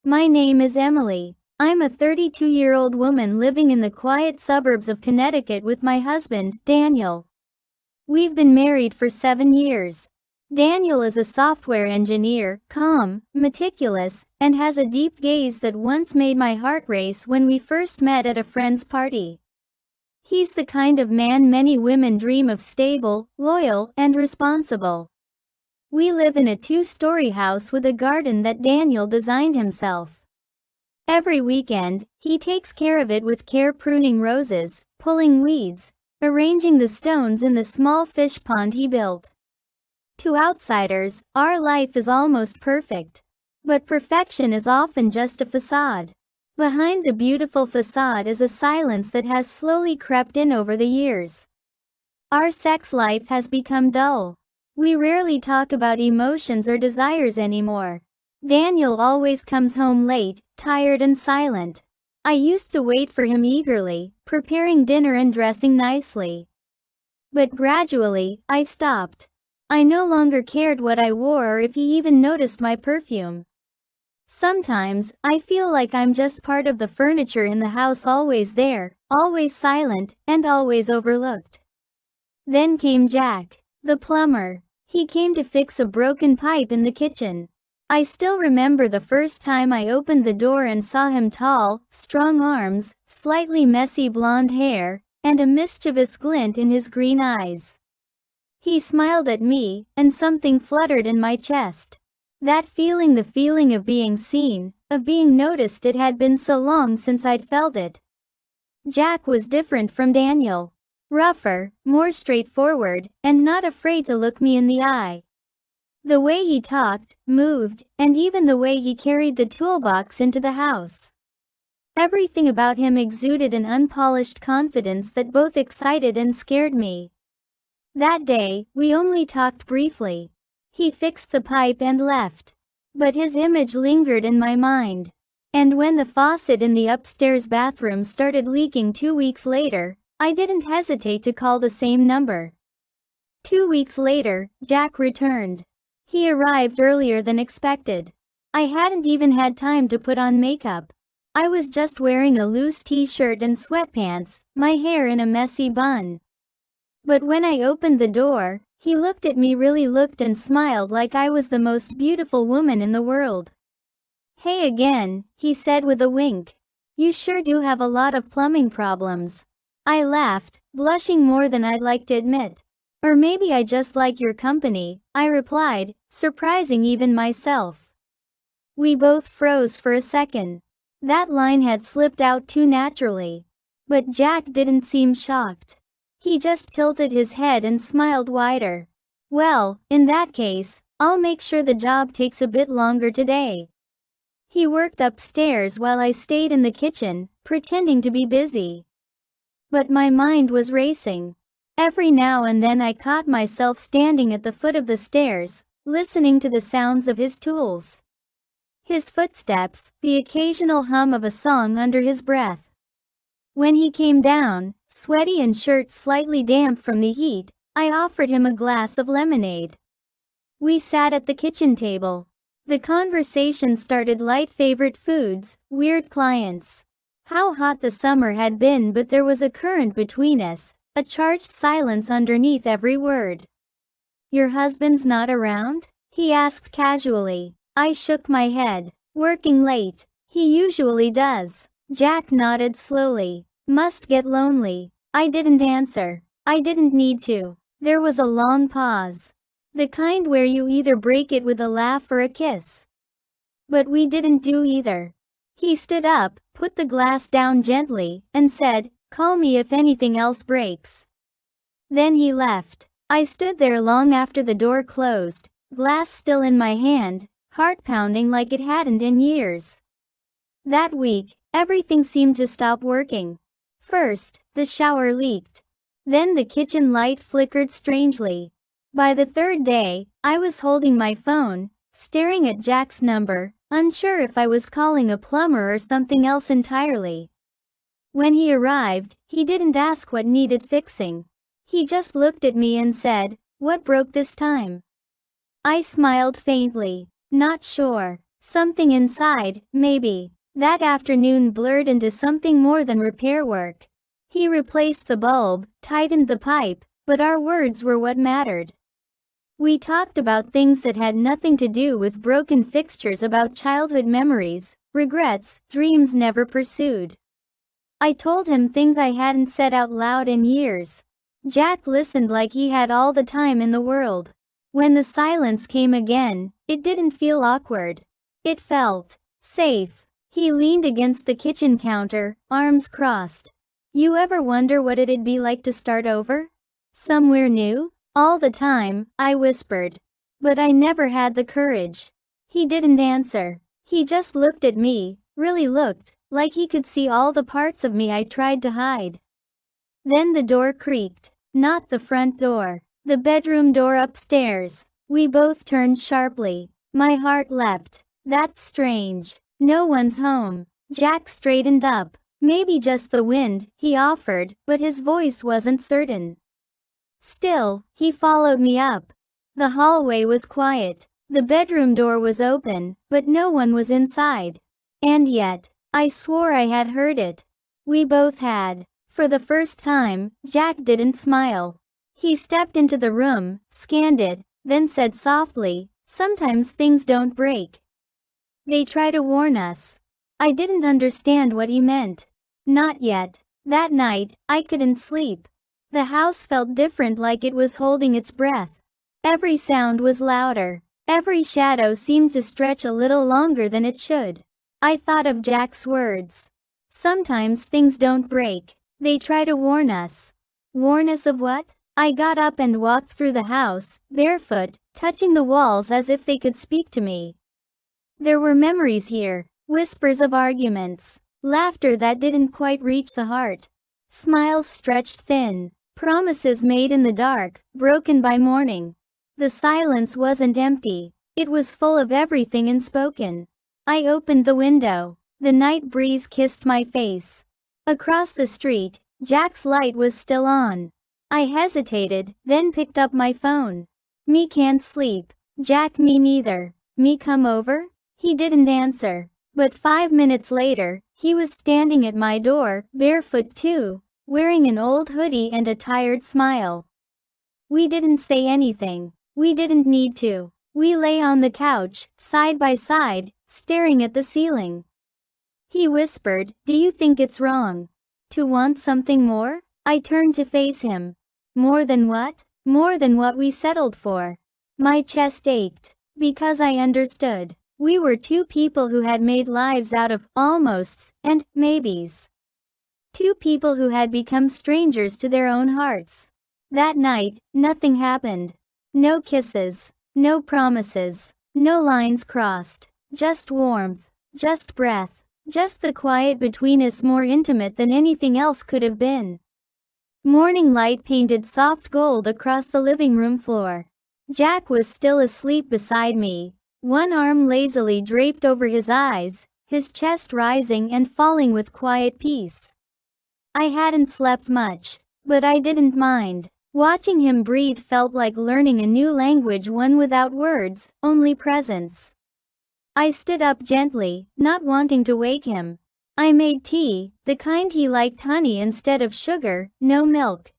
My name is Emily. I'm a 32-year-old woman living in the quiet suburbs of Connecticut with my husband, Daniel. We've been married for 7 years. Daniel is a software engineer, calm, meticulous, and has a deep gaze that once made my heart race when we first met at a friend's party. He's the kind of man many women dream of: stable, loyal, and responsible. We live in a 2-story house with a garden that Daniel designed himself. Every weekend, he takes care of it with care, pruning roses, pulling weeds, arranging the stones in the small fish pond he built. To outsiders, our life is almost perfect. But perfection is often just a facade. Behind the beautiful facade is a silence that has slowly crept in over the years. Our sex life has become dull. We rarely talk about emotions or desires anymore. Daniel always comes home late, tired and silent. I used to wait for him eagerly, preparing dinner and dressing nicely. But gradually, I stopped. I no longer cared what I wore or if he even noticed my perfume. Sometimes, I feel like I'm just part of the furniture in the house, always there, always silent, and always overlooked. Then came Jack, the plumber. He came to fix a broken pipe in the kitchen. I still remember the first time I opened the door and saw him: tall, strong arms, slightly messy blonde hair, and a mischievous glint in his green eyes. He smiled at me, and something fluttered in my chest. That feeling, the feeling of being seen, of being noticed. It had been so long since I'd felt it. Jack was different from Daniel. Rougher, more straightforward, and not afraid to look me in the eye. The way he talked, moved, and even the way he carried the toolbox into the house. Everything about him exuded an unpolished confidence that both excited and scared me. That day, we only talked briefly. He fixed the pipe and left. But his image lingered in my mind. And when the faucet in the upstairs bathroom started leaking 2 weeks later, I didn't hesitate to call the same number. 2 weeks later, Jack returned. He arrived earlier than expected. I hadn't even had time to put on makeup. I was just wearing a loose t-shirt and sweatpants, my hair in a messy bun. But when I opened the door, he looked at me, really looked, and smiled like I was the most beautiful woman in the world. "Hey again," he said with a wink. "You sure do have a lot of plumbing problems." I laughed, blushing more than I'd like to admit. "Or maybe I just like your company," I replied, surprising even myself. We both froze for a second. That line had slipped out too naturally. But Jack didn't seem shocked. He just tilted his head and smiled wider. "Well, in that case, I'll make sure the job takes a bit longer today." He worked upstairs while I stayed in the kitchen, pretending to be busy. But my mind was racing. Every now and then I caught myself standing at the foot of the stairs, listening to the sounds of his tools. His footsteps, the occasional hum of a song under his breath. When he came down, sweaty and shirt slightly damp from the heat, I offered him a glass of lemonade. We sat at the kitchen table. The conversation started light: favorite foods, weird clients, how hot the summer had been, but there was a current between us, a charged silence underneath every word. "Your husband's not around?" he asked casually. I shook my head. "Working late. He usually does." Jack nodded slowly. "Must get lonely." I didn't answer. I didn't need to. There was a long pause. The kind where you either break it with a laugh or a kiss. But we didn't do either. He stood up, put the glass down gently, and said, "Call me if anything else breaks." Then he left. I stood there long after the door closed, glass still in my hand, heart pounding like it hadn't in years. That week, everything seemed to stop working. First, the shower leaked. Then the kitchen light flickered strangely. By the third day, I was holding my phone, staring at Jack's number, unsure if I was calling a plumber or something else entirely. When he arrived, he didn't ask what needed fixing. He just looked at me and said, "What broke this time?" I smiled faintly. "Not sure." Something inside, maybe. That afternoon blurred into something more than repair work. He replaced the bulb, tightened the pipe, but our words were what mattered. We talked about things that had nothing to do with broken fixtures, about childhood memories, regrets, dreams never pursued. I told him things I hadn't said out loud in years. Jack listened like he had all the time in the world. When the silence came again, it didn't feel awkward. It felt safe. He leaned against the kitchen counter, arms crossed. You ever wonder what it'd be like to start over? Somewhere new? All the time, I whispered. But I never had the courage. He didn't answer. He just looked at me, really looked, like he could see all the parts of me I tried to hide. Then the door creaked. Not the front door. The bedroom door upstairs. We both turned sharply. My heart leapt. That's strange. No one's home. Jack straightened up. Maybe just the wind, he offered, but his voice wasn't certain. Still, he followed me up. The hallway was quiet. The bedroom door was open, but no one was inside. And yet, I swore I had heard it. We both had. For the first time, Jack didn't smile. He stepped into the room, scanned it, then said softly, "Sometimes things don't break. They try to warn us." I didn't understand what he meant. Not yet. That night, I couldn't sleep. The house felt different, like it was holding its breath. Every sound was louder. Every shadow seemed to stretch a little longer than it should. I thought of Jack's words. Sometimes things don't break. They try to warn us. Warn us of what? I got up and walked through the house, barefoot, touching the walls as if they could speak to me. There were memories here, whispers of arguments, laughter that didn't quite reach the heart, smiles stretched thin, promises made in the dark, broken by morning. The silence wasn't empty, it was full of everything unspoken. I opened the window. The night breeze kissed my face. Across the street, Jack's light was still on. I hesitated, then picked up my phone. "Me can't sleep." "Jack, me neither." "Me come over?" He didn't answer. But 5 minutes later, he was standing at my door, barefoot too, wearing an old hoodie and a tired smile. We didn't say anything. We didn't need to. We lay on the couch, side by side, staring at the ceiling. He whispered, "Do you think it's wrong to want something more?" I turned to face him. More than what? More than what we settled for. My chest ached, because I understood. We were two people who had made lives out of almosts and maybes. Two people who had become strangers to their own hearts. That night, nothing happened. No kisses, no promises, no lines crossed, just warmth, just breath, just the quiet between us, more intimate than anything else could have been. Morning light painted soft gold across the living room floor. Jack was still asleep beside me, one arm lazily draped over his eyes, his chest rising and falling with quiet peace. I hadn't slept much, but I didn't mind. Watching him breathe felt like learning a new language, one without words, only presence. I stood up gently, not wanting to wake him. I made tea, the kind he liked, honey instead of sugar, no milk.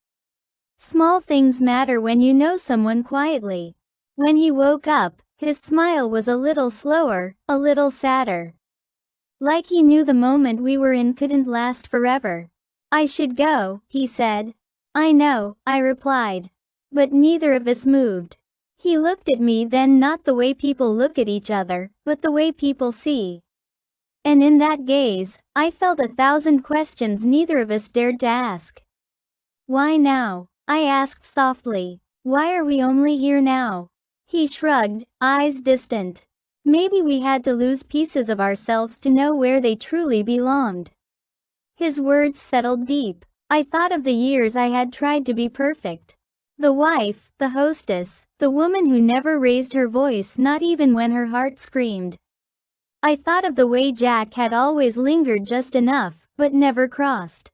Small things matter when you know someone quietly. When he woke up, his smile was a little slower, a little sadder. Like he knew the moment we were in couldn't last forever. "I should go," he said. "I know," I replied. But neither of us moved. He looked at me then, not the way people look at each other, but the way people see. And in that gaze, I felt 1,000 questions neither of us dared to ask. "Why now?" I asked softly. "Why are we only here now?" He shrugged, eyes distant. Maybe we had to lose pieces of ourselves to know where they truly belonged. His words settled deep. I thought of the years I had tried to be perfect. The wife, the hostess, the woman who never raised her voice, not even when her heart screamed. I thought of the way Jack had always lingered just enough, but never crossed.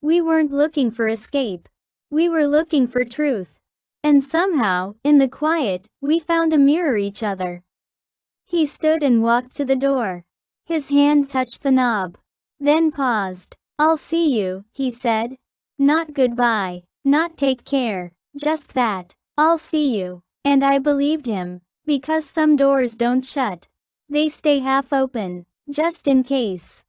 We weren't looking for escape. We were looking for truth. And somehow, in the quiet, we found a mirror each other. He stood and walked to the door. His hand touched the knob. Then paused. "I'll see you," he said. Not goodbye, not take care, just that. "I'll see you." And I believed him. Because some doors don't shut. They stay half open, just in case.